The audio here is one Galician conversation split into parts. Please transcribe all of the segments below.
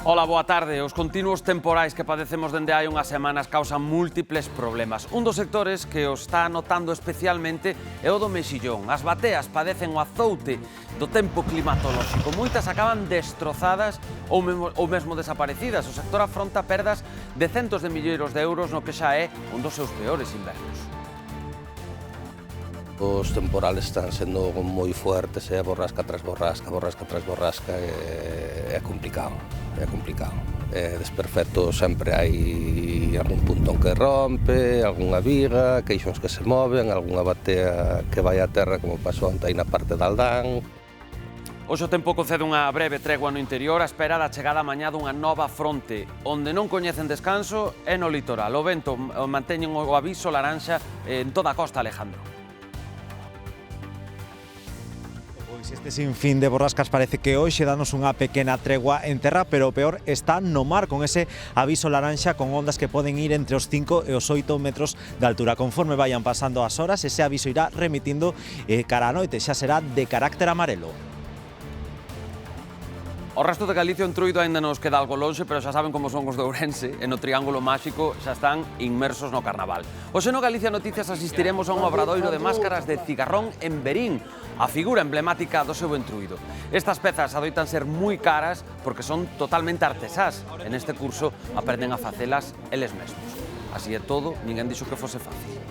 Ola, boa tarde. Os continuos temporais que padecemos dende hai unhas semanas causan múltiples problemas. Un dos sectores que os está notando especialmente é o do mexillón. As bateas padecen o azoute do tempo climatolóxico. Moitas acaban destrozadas ou mesmo desaparecidas. O sector afronta perdas de centos de milleiros de euros no que xa é un dos seus peores invernos. Os temporales están sendo moi fuertes, borrasca tras borrasca, borrasca tras borrasca, é complicado. Desperfecto sempre hai algún puntón que rompe, algunha viga, queixóns que se moven, algunha batea que vai a terra como pasou onte aí na parte de Aldán. Hoxe o tempo concede unha breve tregua no interior á espera da chegada mañá dunha nova fronte. Onde non coñecen descanso é no litoral. O vento manteñen o aviso laranxa en toda a costa, Alejandro. Este sinfín de borrascas parece que hoxe danos unha pequena tregua en terra, pero o peor está no mar, con ese aviso laranxa con ondas que poden ir entre os 5 e os 8 metros de altura. Conforme vayan pasando as horas, ese aviso irá remitindo cara a noite, xa será de carácter amarelo. O resto de Galicia o Entruido aínda nos queda algo lonxe, pero xa saben como son os de Ourense, e no Triángulo Máxico xa están inmersos no carnaval. Hoxe no Galicia Noticias asistiremos a un obradoiro de máscaras de cigarrón en Verín, a figura emblemática do seu Entruido. Estas pezas adoitan ser moi caras porque son totalmente artesás. En este curso aprenden a facelas eles mesmos. Así é todo, ninguén dixo que fose fácil.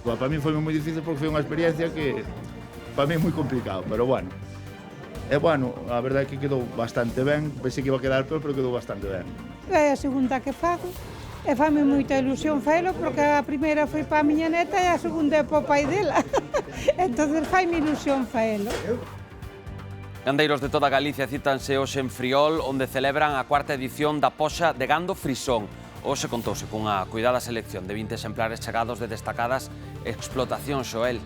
Para mí foi moi difícil porque foi unha experiencia que para mí é moi complicado, pero bueno. E bueno, a verdade é que quedou bastante ben, pensei que iba a quedar peor, pero quedou bastante ben. É a segunda que fago, e fame moita ilusión faelo, porque a primeira foi para a miña neta e a segunda é para o pai dela. Entón, faime ilusión faelo. Gandeiros de toda Galicia cítanse hoxe en Friol, onde celebran a cuarta edición da poxa de gando frisón. Hoxe contouse cunha cuidada selección de 20 exemplares chegados de destacadas explotacións, Xoel.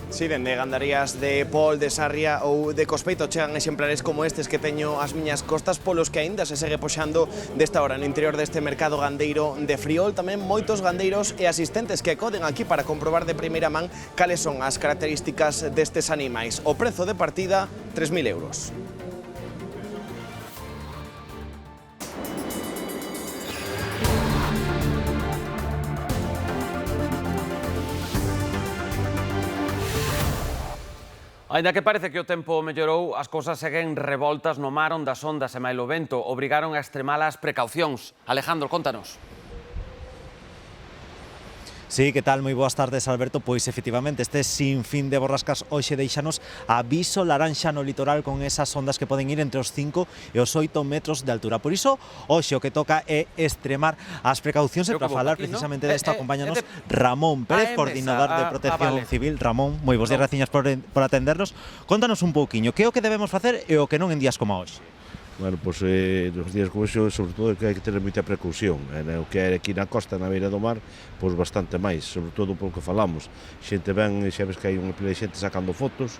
Si, dende gandarías de Pol, de Sarria ou de Cospeito chegan exemplares como estes que teño ás miñas costas, polos que aínda se segue poxando desta hora no interior deste mercado gandeiro de Friol. Tamén moitos gandeiros e asistentes que acoden aquí para comprobar de primeira man cales son as características destes animais. O prezo de partida, 3.000 euros. Ainda que parece que o tempo mellorou, as cousas seguen revoltas no mar onde as ondas e mailo vento obrigaron a extremar as precaucións. Alejandro, contanos. Sí, que tal? Moi boas tardes, Alberto. Pois efectivamente, este sinfín de borrascas hoxe deixanos aviso laranxa no litoral con esas ondas que poden ir entre os 5 e os 8 metros de altura. Por iso, hoxe o que toca é extremar as precaucións, e para falar precisamente desto acompáñanos Ramón Pérez, coordinador de Protección Civil. Ramón, moi bons días, graciñas por atendernos. Contanos un pouquiño, que é o que debemos facer e o que non en días como hoxe? Bueno, pois nos días como hoxe, sobre todo, que hai que ter moita precaución. O que é aquí na costa, na beira do mar, pois bastante máis, sobre todo polo que falamos. Xente ben, xa ves que hai unha pila de xente sacando fotos,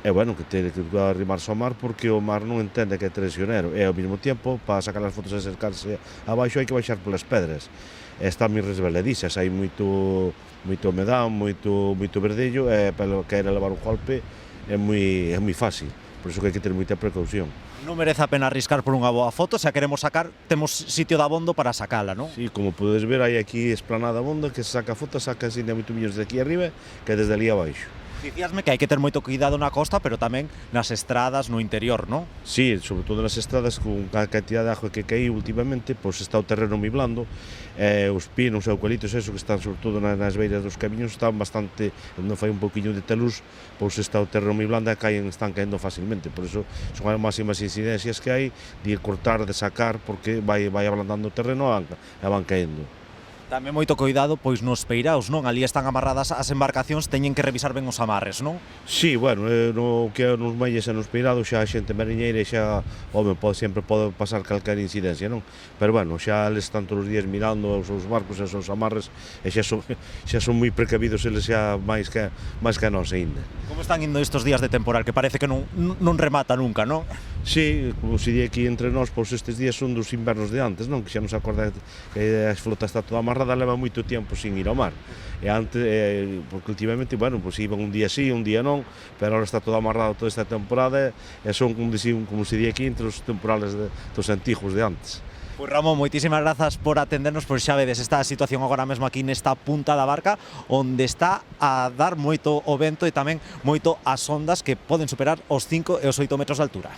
e bueno, que ten que arrimarse ao mar porque o mar non entende que é traicionero. E ao mesmo tempo, para sacar as fotos e acercarse abaixo, hai que baixar polas pedras. Están moi resbaladizas, hai moito humedad, moito verdello, e para caer a levar un golpe é moi fácil. Por iso que hai que ter moita precaución. Non merece a pena arriscar por unha boa foto, se a queremos sacar, temos sitio de abondo para sacala, non? Sí, como podes ver, hai aquí esplanada abondo que se saca foto, saca así de moito millóns de aquí arriba que desde ali abaixo. Dicíasme que hai que ter moito cuidado na costa, pero tamén nas estradas no interior, non? Sí, sobre todo nas estradas, con a cantidad de agua que caí últimamente, pois está o terreno moi blando, os pinos e eucaliptos, eso que están sobre todo nas beiras dos camiños, están bastante, onde fai un pouquiño de talús, pois está o terreno moi blando e están caendo facilmente, por iso son as máximas incidencias que hai de cortar, de sacar, porque vai ablandando o terreno e van caendo. Tamén moito cuidado, pois nos peiraos, non? Ali están amarradas as embarcacións, teñen que revisar ben os amarres, non? Sí, bueno, no que nos meies e nos peirados xa a xente mariñeira e xa, sempre pode pasar calquera incidencia, non? Pero bueno, xa eles están todos os días mirando os seus barcos e os seus amarres e xa son moi precavidos eles xa máis que a nós aínda. Como están indo estes días de temporal, que parece que non remata nunca, non? Sí, como se di aquí entre nós, pois estes días son dos invernos de antes, non? Que xa nos acorda que a flota está toda amarrada, leva moito tempo sin ir ao mar. E antes, porque ultimamente, bueno, pois iban un día sí, un día non, pero agora está todo amarrado toda esta temporada e son, como se di aquí, entre os temporales dos antigos de antes. Pois Ramón, moitísimas grazas por atendernos, pois xa vedes esta situación agora mesmo aquí nesta punta da barca, onde está a dar moito o vento e tamén moito as ondas que poden superar os 5 e os 8 metros de altura.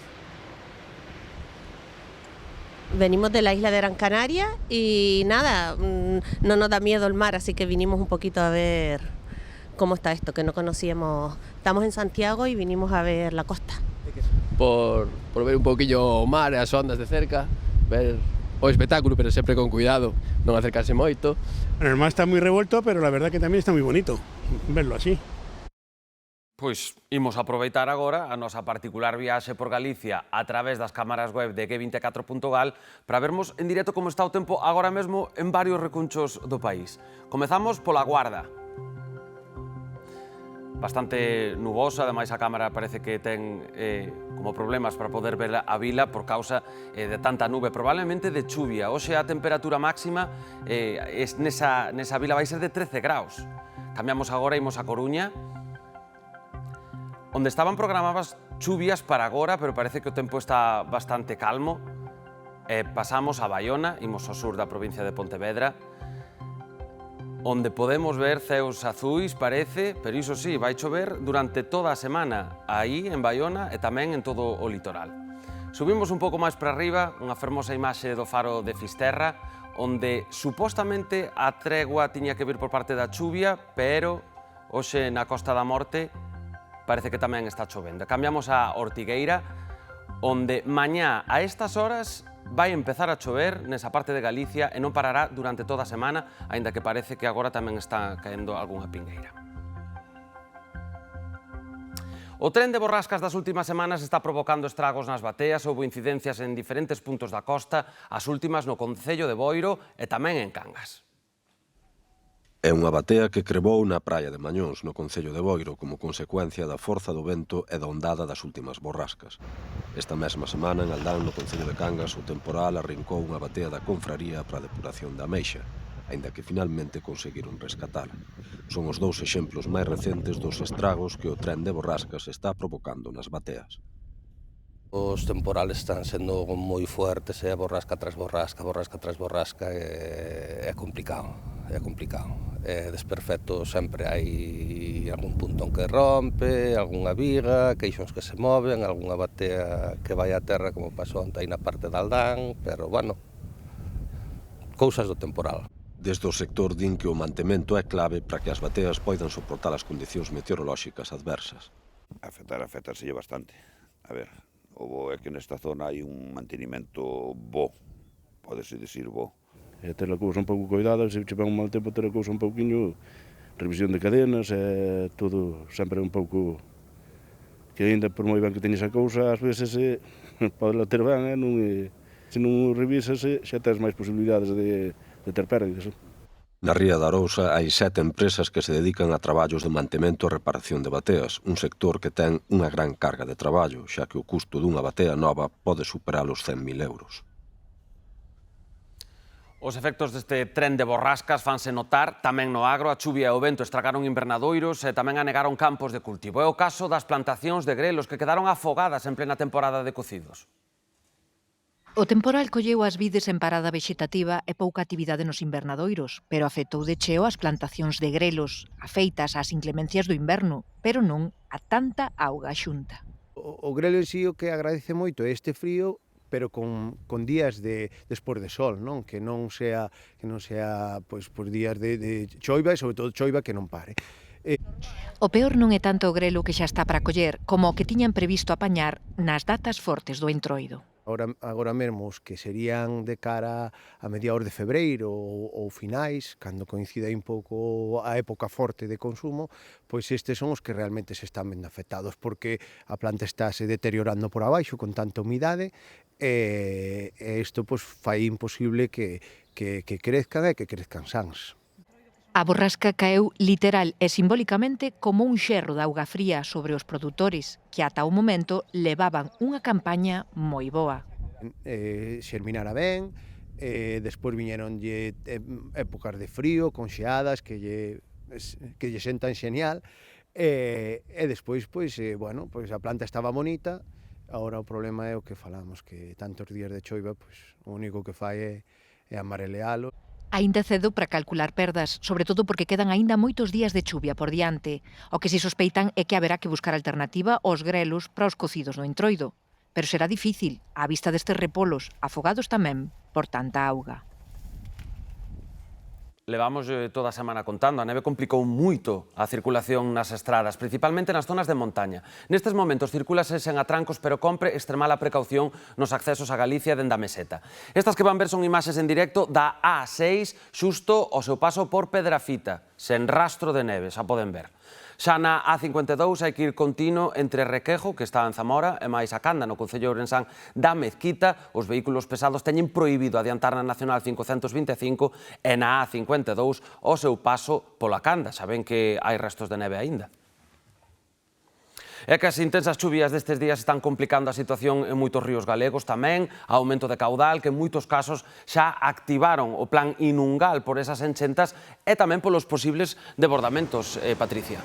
Venimos de la isla de Gran Canaria y nada, no nos da miedo el mar, así que vinimos un poquito a ver cómo está esto, que no conocíamos. Estamos en Santiago y vinimos a ver la costa. Por ver un poquillo o mar e as ondas de cerca, ver o espectáculo, pero sempre con cuidado, non acercarse moito. Bueno, el mar está muy revuelto, pero la verdad que también está muy bonito verlo así. Pois imos aproveitar agora a nosa particular viaxe por Galicia a través das cámaras web de G24.gal para vermos en directo como está o tempo agora mesmo en varios recunchos do país. Comezamos pola Guarda. Bastante nubosa, ademais a cámara parece que ten como problemas para poder ver a vila por causa de tanta nube, probablemente de chuvia. Hoxe a temperatura máxima nesa vila vai ser de 13 graus. Cambiamos agora, imos a Coruña, onde estaban programadas chuvias para agora, pero parece que o tempo está bastante calmo. Pasamos a Baiona, imos ao sur da provincia de Pontevedra, onde podemos ver ceos azuis, parece, pero iso sí, vai chover durante toda a semana aí en Baiona e tamén en todo o litoral. Subimos un pouco máis para arriba, unha fermosa imaxe do faro de Fisterra, onde supostamente a tregua tiña que vir por parte da chuvia, pero hoxe na Costa da Morte parece que tamén está chovendo. Cambiamos a Ortigueira, onde mañá a estas horas vai empezar a chover nesa parte de Galicia e non parará durante toda a semana, aínda que parece que agora tamén está caendo algunha pingueira. O tren de borrascas das últimas semanas está provocando estragos nas bateas, houbo incidencias en diferentes puntos da costa, as últimas no concello de Boiro e tamén en Cangas. É unha batea que crebou na praia de Mañóns, no concello de Boiro, como consecuencia da forza do vento e da ondada das últimas borrascas. Esta mesma semana, en Aldán, no concello de Cangas, o temporal arrincou unha batea da confraría para a depuración da Ameixa, aínda que finalmente conseguiron rescatala. Son os dous exemplos máis recentes dos estragos que o tren de borrascas está provocando nas bateas. Os temporales están sendo moi fuertes, borrasca tras borrasca, borrasca tras borrasca, é complicado, é complicado. É desperfecto, sempre hai algún puntón que rompe, algunha viga, queixóns que se moven, algunha batea que vai a terra como pasou onte aí na parte de Aldán, pero, bueno, cousas do temporal. Desde o sector din que o mantemento é clave para que as bateas poidan soportar as condicións meteorolóxicas adversas. Afectarselle bastante. A ver, o bo é que nesta zona hai un mantenimento bo, podese dicir bo. E ter a cousa un pouco cuidada, se che ven un mal tempo, ter a cousa un pouquiño, revisión de cadenas, todo sempre un pouco, que ainda por moi ben que teñes a cousa, ás veces pode la ter ben, se non revisas xa tens máis posibilidades de ter pérdidas. Na Ría da Arousa hai 7 empresas que se dedican a traballos de mantemento e reparación de bateas, un sector que ten unha gran carga de traballo, xa que o custo dunha batea nova pode superar os 100.000 euros. Os efectos deste tren de borrascas fanse notar tamén no agro. A chuvia e o vento estragaron invernadoiros e tamén anegaron campos de cultivo. É o caso das plantacións de grelos que quedaron afogadas en plena temporada de cocidos. O temporal colleu as vides en parada vexetativa e pouca actividade nos invernadoiros, pero afectou de cheo as plantacións de grelos, afeitas ás inclemencias do inverno, pero non a tanta auga xunta. O grelo en sí o que agradece moito é este frío, pero con días despois de sol, non? Que non sea pois por días de choiva e sobre todo choiva que non pare. O peor non é tanto o grelo que xa está para coller, como o que tiñan previsto apañar nas datas fortes do entroido. Agora mesmo os que serían de cara a mediados de febreiro ou finais, cando coincide un pouco a época forte de consumo, pois estes son os que realmente se están vendo afectados, porque a planta está se deteriorando por abaixo con tanta humidade e isto pois fai imposible que crezcan e que crezcan sans. A borrasca caeu literal e simbólicamente como un xerro de auga fría sobre os produtores que ata o momento levaban unha campaña moi boa. Xerminara ben, despois viñeronlle épocas de frío, con xeadas que lle sentan xenial, e despois, bueno, a planta estaba bonita. Agora o problema é o que falamos, que tantos días de choiva, o único que fai é amarelealo. Aínda cedo para calcular perdas, sobre todo porque quedan aínda moitos días de chuvia por diante. O que si sospeitan é que haberá que buscar alternativa aos grelos para os cocidos no entroido. Pero será difícil, á vista destes repolos, afogados tamén por tanta auga. Levamos toda a semana contando, a neve complicou moito a circulación nas estradas, principalmente nas zonas de montaña. Nestes momentos circúlase sen atrancos, pero compre extremar a precaución nos accesos a Galicia dende a meseta. Estas que van ver son imaxes en directo da A6, xusto ao seu paso por Pedrafita, sen rastro de neve, xa poden ver. Xa na A52 hai que ir continuo entre Requejo, que está en Zamora, e máis a Canda, no concello de Ourensán da Mezquita. Os vehículos pesados teñen prohibido adiantar na Nacional 525 e na A52 o seu paso pola Canda. Xa ven que hai restos de neve aínda. É que as intensas chuvias destes días están complicando a situación en moitos ríos galegos tamén, aumento de caudal que en moitos casos xa activaron o plan Inungal por esas enchentas e tamén polos posibles desbordamentos, Patricia.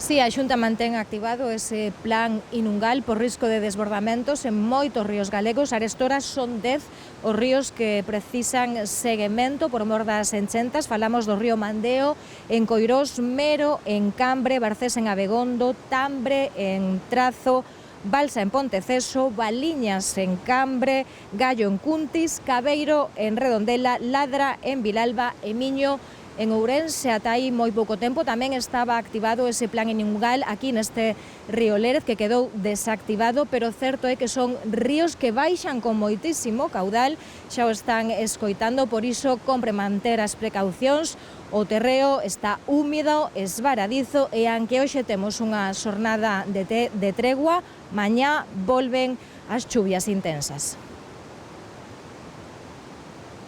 Si, a Xunta mantén activado ese plan Inungal por risco de desbordamentos en moitos ríos galegos. Arestora son 10 os ríos que precisan seguimento por mor das enchentas. Falamos do río Mandeo, en Coirós, Mero, en Cambre, Barcés en Abegondo, Tambre, en Trazo, Balsa en Ponteceso, Valiñas en Cambre, Gallo en Cuntis, Cabeiro en Redondela, Ladra en Vilalba e Miño en Ourense. Ata aí moi pouco tempo tamén estaba activado ese plan Inungal aquí neste río Lérez, que quedou desactivado, pero certo é que son ríos que baixan con moitísimo caudal, xa o están escoitando, por iso compre manter as precaucións. O terreo está húmido, esvaradizo, e aunque hoxe temos unha xornada de tregua, mañá volven as chuvias intensas.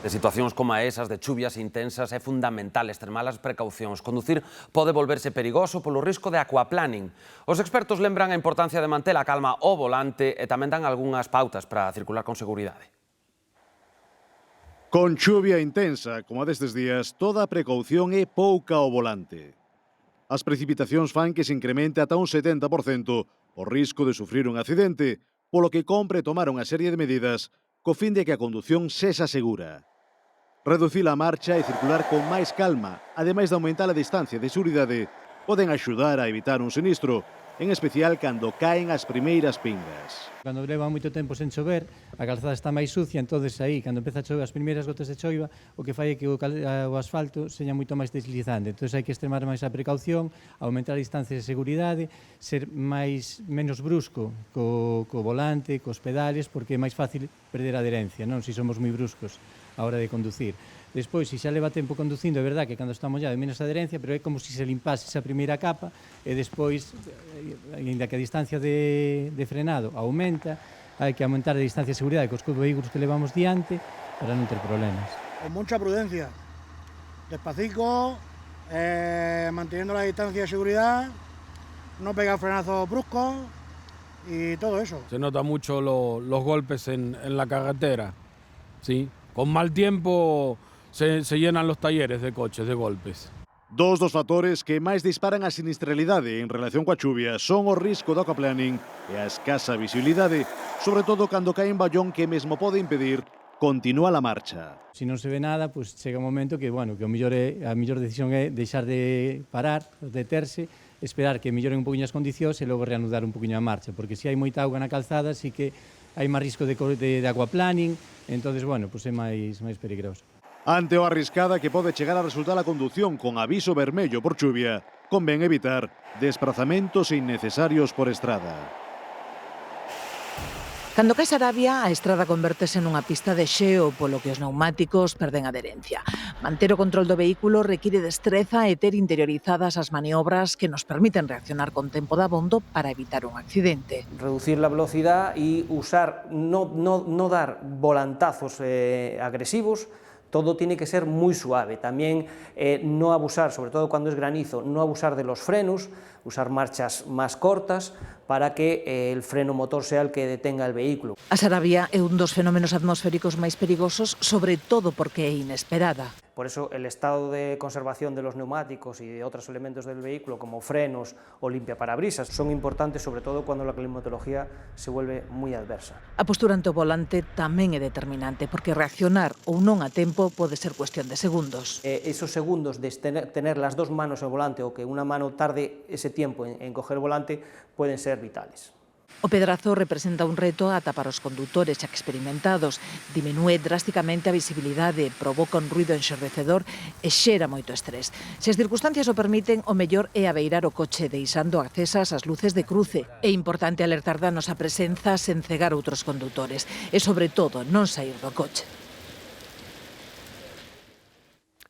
De situacións como esas, de chuvias intensas, é fundamental extremar as precaucións. Conducir pode volverse perigoso polo risco de aquaplaning. Os expertos lembran a importancia de manter a calma ao volante e tamén dan algunhas pautas para circular con seguridade. Con chuvia intensa, como a destes días, toda a precaución é pouca ao volante. As precipitacións fan que se incremente ata un 70% o risco de sufrir un accidente, polo que compre tomar unha serie de medidas co fin de que a condución sexa segura. Reducir a marcha e circular con máis calma, ademais de aumentar a distancia de seguridade, poden axudar a evitar un sinistro, en especial cando caen as primeiras pingas. Cando leva moito tempo sen chover, a calzada está máis sucia, entonces aí, cando empeza a chover as primeiras gotas de choiva, o que fai é que o asfalto seña moito máis deslizante. Entonces hai que extremar máis a precaución, aumentar a distancia de seguridade, ser menos brusco co volante, cos pedales, porque é máis fácil perder a adherencia, non? Se somos moi bruscos a hora de conducir. Despois, se xa leva tempo conducindo, é verdad que cando está mollado é menos adherencia, pero é como se limpase esa primeira capa e despois, ainda que a distancia de frenado aumenta, hai que aumentar a distancia de seguridade cos vehículos que levamos diante para non ter problemas. Con mucha prudencia, despacito, manteniendo la distancia de seguridad, no pegar frenazos bruscos y todo eso. Se nota mucho los golpes en la carretera, ¿sí? Con mal tiempo se llenan los talleres de coches de golpes. Dos dos factores que máis disparan a sinistralidade en relación coa chuvia son o risco do aquaplaning e a escasa visibilidade, sobre todo cando cae un ballón que mesmo pode impedir continuar a marcha. Se non se ve nada, pues chega un momento que, bueno, que a mellor decisión é deixar de parar, deterse, esperar que melloren un poquinho as condicións e logo reanudar un poquinho a marcha, porque se hai moita auga na calzada, sí que hai máis risco de aquaplaning, entonces, bueno, pues é máis peligroso. Ante o arriscada que pode chegar a resultar a condución con aviso vermello por chuvia, convén evitar desplazamentos innecesarios por estrada. Cando cae Sarabia, a estrada convértese nunha pista de xeo, polo que os neumáticos perden adherencia. Manter o control do vehículo require destreza e ter interiorizadas as maniobras que nos permiten reaccionar con tempo de abondo para evitar un accidente. Reducir la velocidad y usar, no dar volantazos agresivos, todo tiene que ser muy suave. También no abusar, sobre todo cuando es granizo, no abusar de los frenos, usar marchas más cortas para que el freno motor sea el que detenga el vehículo. A Sarabia é un dos fenómenos atmosféricos máis perigosos, sobre todo porque é inesperada. Por eso el estado de conservación de los neumáticos y de otros elementos del vehículo como frenos o limpiaparabrisas son importantes, sobre todo cuando la climatología se vuelve muy adversa. A postura ante o volante tamén é determinante, porque reaccionar ou non a tempo pode ser cuestión de segundos. Esos segundos de tener las dos manos en el volante o que una mano tarde ese tiempo en coger el volante pueden ser vitales. O pedrazo representa un reto ata para os condutores xa experimentados. Diminúe drásticamente a visibilidade, provoca un ruido enxordecedor e xera moito estrés. Se as circunstancias o permiten, o mellor é abeirar o coche deixando accesas as luces de cruce. É importante alertar da nosa presenza sen cegar outros condutores e, sobre todo, non sair do coche.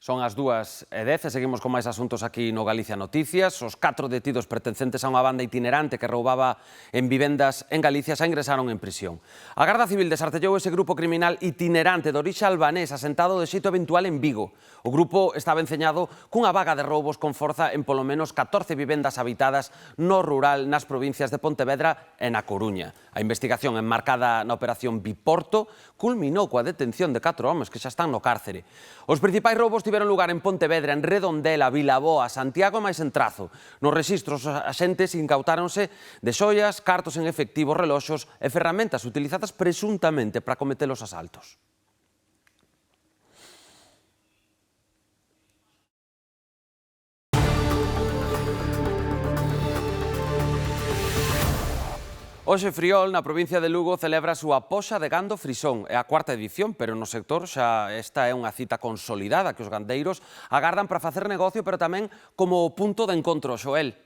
Son as 2:10 e seguimos con máis asuntos aquí no Galicia Noticias. Os 4 detidos pertencentes a unha banda itinerante que roubaba en vivendas en Galicia xa ingresaron en prisión. A Garda Civil desartellou ese grupo criminal itinerante de orixe albanés asentado de xeito eventual en Vigo. O grupo estaba enceñado cunha vaga de roubos con forza en polo menos 14 vivendas habitadas no rural nas provincias de Pontevedra e na Coruña. A investigación enmarcada na operación Biporto culminou coa detención de 4 homes que xa están no cárcere. Os principais roubos tiveron lugar en Pontevedra, en Redondela, Vilaboa, Santiago e máis en Trazo. Nos rexistros, os axentes incautáronse de xoias, cartos en efectivo, reloxos e ferramentas utilizadas presuntamente para cometer os asaltos. Hoxe Friol, na provincia de Lugo, celebra a súa poxa de gando frisón. É a 4ª edición, pero no sector xa esta é unha cita consolidada que os gandeiros agardan para facer negocio, pero tamén como punto de encontro. Xoel.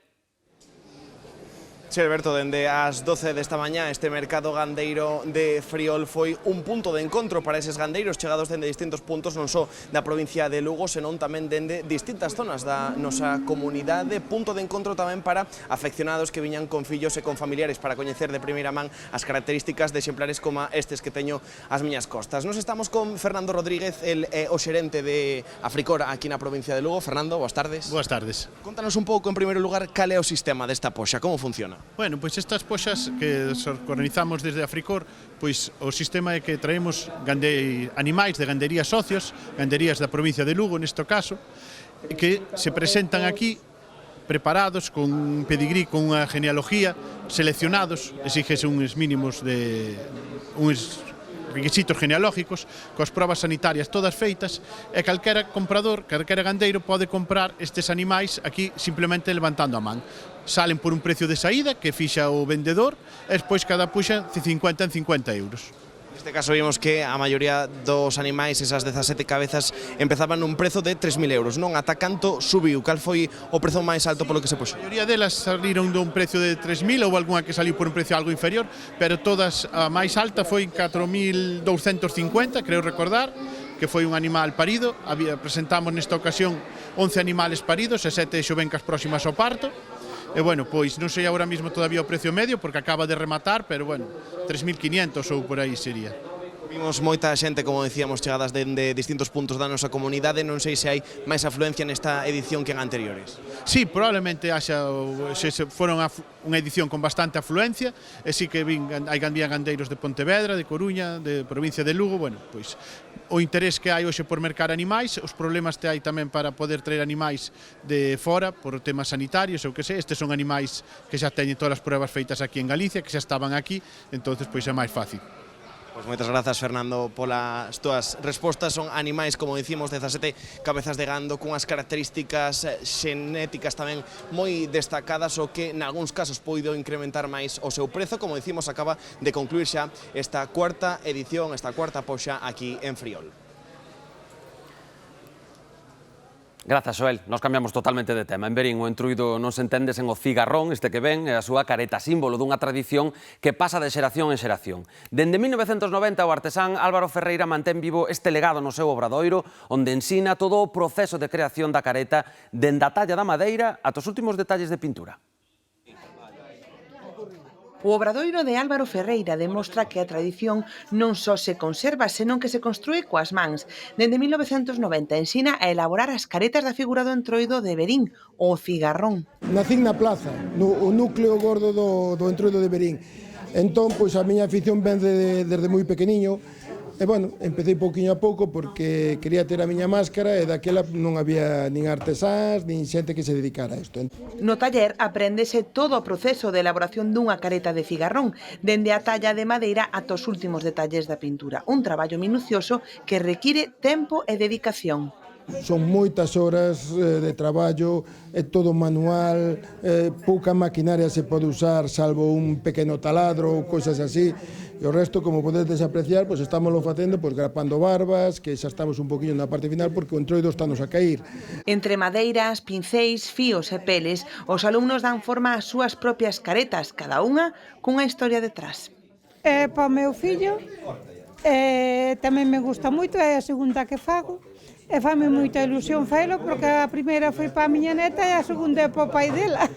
Sí, Alberto, dende as 12 desta mañá este mercado gandeiro de Friol foi un punto de encontro para eses gandeiros chegados dende distintos puntos non só da provincia de Lugo, senón tamén dende distintas zonas da nosa comunidade, punto de encontro tamén para afeccionados que viñan con fillos e con familiares para coñecer de primeira man as características de exemplares como estes que teño ás miñas costas. Nos estamos con Fernando Rodríguez, el o xerente de Africor aquí na provincia de Lugo. Fernando, boas tardes. Boas tardes. Contanos un pouco, en primeiro lugar, cal é o sistema desta poxa, como funciona? Bueno, pois estas poxas que organizamos desde Africor, pois o sistema é que traemos animais de ganderías socios, ganderías da provincia de Lugo neste caso, que se presentan aquí preparados con un pedigrí, con unha genealogía, seleccionados, exígese uns mínimos de uns requisitos genealógicos, coas probas sanitarias todas feitas, e calquera comprador, calquera gandeiro pode comprar estes animais aquí simplemente levantando a man. Salen por un precio de saída que fixa o vendedor e despois cada puxa de 50 en 50 euros. Neste caso vimos que a maioría dos animais, esas 17 cabezas, empezaban nun prezo de 3.000 euros, non? Ata canto subiu? Cal foi o prezo máis alto polo que se puxo? A maioría delas saliron dun precio de 3.000 ou algunha que saliu por un precio algo inferior, pero todas a máis alta foi 4.250, creo recordar, que foi un animal parido. Presentamos nesta ocasión 11 animales paridos e 7 xovencas próximas ao parto. E, bueno, pois non sei agora mesmo todavía o precio medio porque acaba de rematar, pero, bueno, 3.500 ou por aí sería. Vimos moita xente, como decíamos, chegadas dende distintos puntos da nosa comunidade. Non sei se hai máis afluencia nesta edición que en anteriores. Sí, probablemente foron unha edición con bastante afluencia, e sí que hai gandeiros de Pontevedra, de Coruña, de provincia de Lugo. Bueno, pois o interés que hai hoxe por mercar animais, os problemas que hai tamén para poder traer animais de fora por temas sanitarios, ou que sei, estes son animais que xa teñen todas as pruebas feitas aquí en Galicia, que xa estaban aquí, entonces pois é máis fácil. Pois moitas grazas, Fernando, polas túas respostas. Son animais, como dicimos, 17 cabezas de gando cunhas características xenéticas tamén moi destacadas, o que nalgúns casos poido incrementar máis o seu prezo. Como dicimos, acaba de concluir xa esta 4ª edición, esta 4ª poxa aquí en Friol. Grazas, Xoel. Nos cambiamos totalmente de tema. En Verín, o entruido non se entende sen o cigarrón, este que ven, é a súa careta, símbolo dunha tradición que pasa de xeración en xeración. Dende 1990, o artesán Álvaro Ferreira mantén vivo este legado no seu obradoiro, onde ensina todo o proceso de creación da careta, dende a talla da madeira ata os últimos detalles de pintura. O obradoiro de Álvaro Ferreira demostra que a tradición non só se conserva, senón que se construe coas mans. Dende 1990 ensina a elaborar as caretas da figura do entroido de Verín, o cigarrón. Nacín na plaza, o núcleo gordo do entroido de Verín. Entón, pois a miña afición ven desde moi pequeniño. E, bueno, empecé pouquiño a pouco porque quería ter a miña máscara e daquela non había nin artesáns, nin xente que se dedicara a isto. No taller apréndese todo o proceso de elaboración dunha careta de cigarrón, dende a talla de madeira ata os últimos detalles da pintura. Un traballo minucioso que require tempo e dedicación. Son moitas horas de traballo, é todo manual, pouca maquinaria se pode usar, salvo un pequeno taladro ou cousas así. E o resto, como podedes apreciar, pois estamos facendo grapando barbas, que xa estamos un poquinho na parte final porque o entroido estános a cair. Entre madeiras, pincéis, fíos e peles, os alumnos dan forma ás súas propias caretas, cada unha cunha historia detrás. Para o meu fillo, tamén me gusta moito, é a segunda que fago. E fame moita ilusión faelo porque a primeira foi para a miña neta e a segunda é para o pai dela.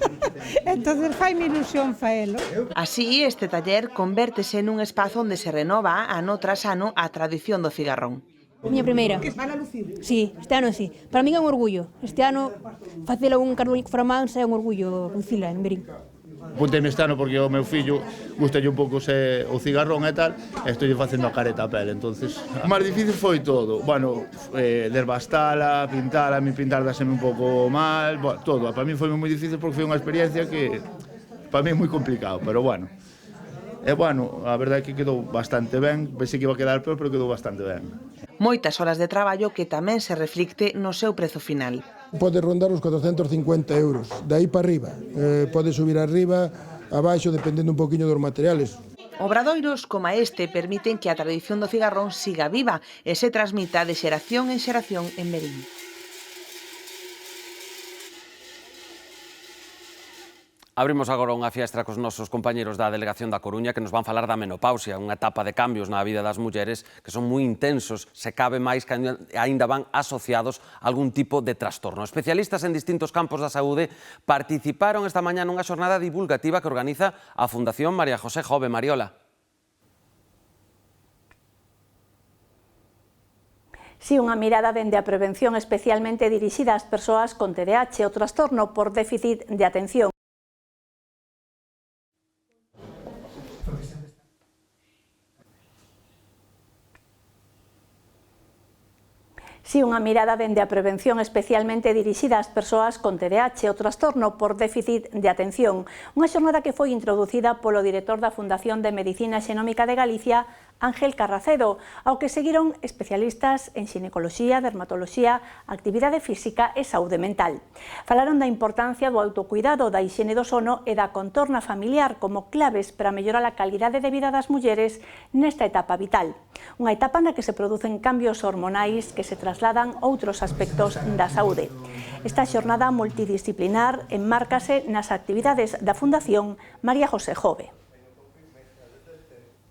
Entón faime ilusión faelo. Así, este taller convértese nun espazo onde se renova ano tras ano a tradición do cigarrón. Miña primeira. Van a lucir? Sí, este ano sí. Para min é un orgullo. Este ano facela un carbónico framansa é un orgullo lucila en Verín. Apuntei este ano porque o meu fillo gustalle un pouco o cigarrón e tal, e estou facendo a careta a pele, entonces o máis difícil foi todo, bueno, desbastala, pintala, mi pintar daseme un pouco mal, bueno, todo, para mí foi moi difícil porque foi unha experiencia que para mí é moi complicado, pero bueno. E bueno, a verdade é que quedou bastante ben, pensei que iba a quedar peor, pero quedou bastante ben. Moitas horas de traballo que tamén se reflicte no seu prezo final. Pode rondar os 450 euros, de aí para arriba. Pode subir arriba, abaixo, dependendo un poquinho dos materiales. Obradoiros como este permiten que a tradición do cigarrón siga viva e se transmita de xeración en xeración en Verín. Abrimos agora unha fiestra cos nosos compañeros da Delegación da Coruña que nos van falar da menopausia, unha etapa de cambios na vida das mulleres que son moi intensos, se cabe máis que aínda van asociados a algún tipo de trastorno. Especialistas en distintos campos da saúde participaron esta mañá nunha xornada divulgativa que organiza a Fundación María José Jove. Mariola. Si unha mirada dende a prevención especialmente dirixida ás persoas con TDAH, o trastorno por déficit de atención. Si unha mirada dende a prevención especialmente dirixida ás persoas con TDAH, o trastorno por déficit de atención, unha xornada que foi introducida polo director da Fundación de Medicina Xenómica de Galicia, Ángel Carracedo, ao que seguiron especialistas en xinecoloxía, dermatoloxía, actividade física e saúde mental. Falaron da importancia do autocuidado, da hixiene do sono e da contorna familiar como claves para mellorar a calidade de vida das mulleres nesta etapa vital. Unha etapa na que se producen cambios hormonais que se trasladan outros aspectos da saúde. Esta xornada multidisciplinar enmárcase nas actividades da Fundación María José Jove.